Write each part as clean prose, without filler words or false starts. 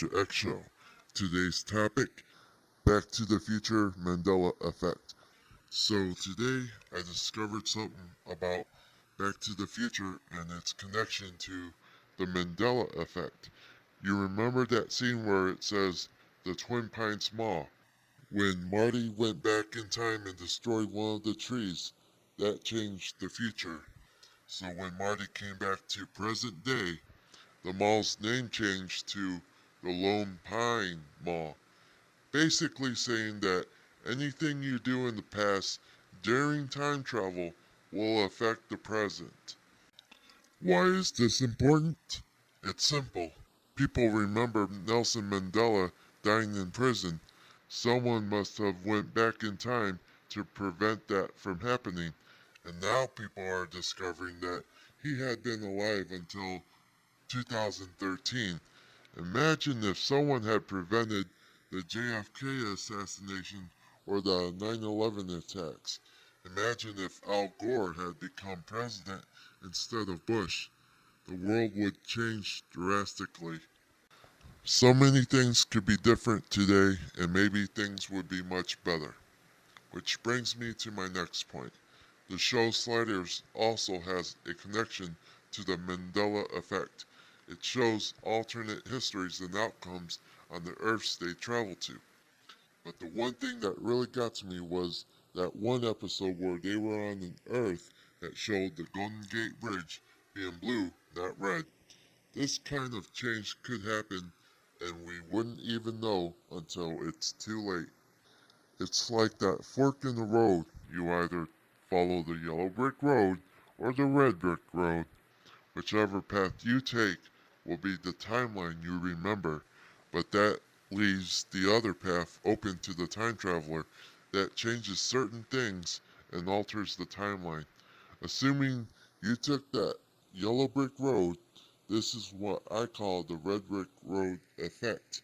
to X Show. Today's topic, Back to the Future Mandela Effect. So today I discovered something about Back to the Future and its connection to the Mandela Effect. You remember that scene where it says the Twin Pines Mall? When Marty went back in time and destroyed one of the trees, that changed the future. So when Marty came back to present day, the mall's name changed to the Lone Pine Mall, basically saying that anything you do in the past during time travel will affect the present. Why is this important? It's simple. People remember Nelson Mandela dying in prison. Someone must have went back in time to prevent that from happening. And now people are discovering that he had been alive until 2013. Imagine if someone had prevented the JFK assassination or the 9/11 attacks. Imagine if Al Gore had become president instead of Bush. The world would change drastically. So many things could be different today, and maybe things would be much better. Which brings me to my next point. The show Sliders also has a connection to the Mandela Effect. It shows alternate histories and outcomes on the Earths they travel to. But the one thing that really got to me was that one episode where they were on an Earth that showed the Golden Gate Bridge being blue, not red. This kind of change could happen and we wouldn't even know until it's too late. It's like that fork in the road. You either follow the yellow brick road or the red brick road. Whichever path you take will be the timeline you remember, but that leaves the other path open to the time traveler that changes certain things and alters the timeline. Assuming you took that yellow brick road, this is what I call the red brick road effect.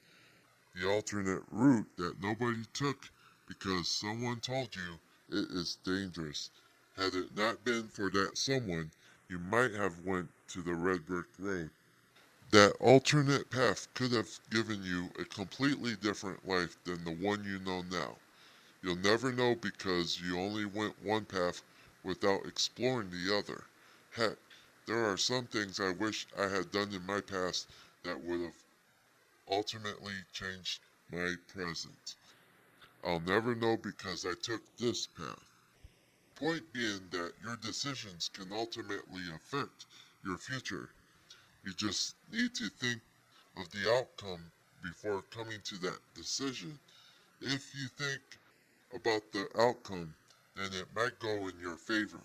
The alternate route that nobody took because someone told you it is dangerous. Had it not been for that someone, you might have went to the red brick road. That alternate path could have given you a completely different life than the one you know now. You'll never know because you only went one path without exploring the other. Heck, there are some things I wish I had done in my past that would have ultimately changed my present. I'll never know because I took this path. Point being that your decisions can ultimately affect your future. You just need to think of the outcome before coming to that decision. If you think about the outcome, then it might go in your favor.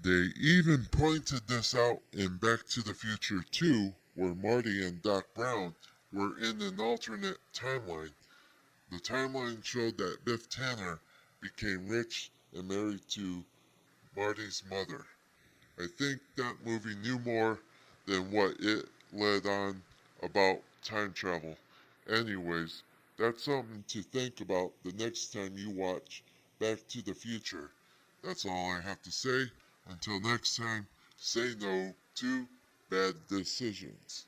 They even pointed this out in Back to the Future 2, where Marty and Doc Brown were in an alternate timeline. The timeline showed that Biff Tanner became rich and married to Marty's mother. I think that movie knew more than what it led on about time travel. Anyways, that's something to think about the next time you watch Back to the Future. That's all I have to say. Until next time, say no to bad decisions.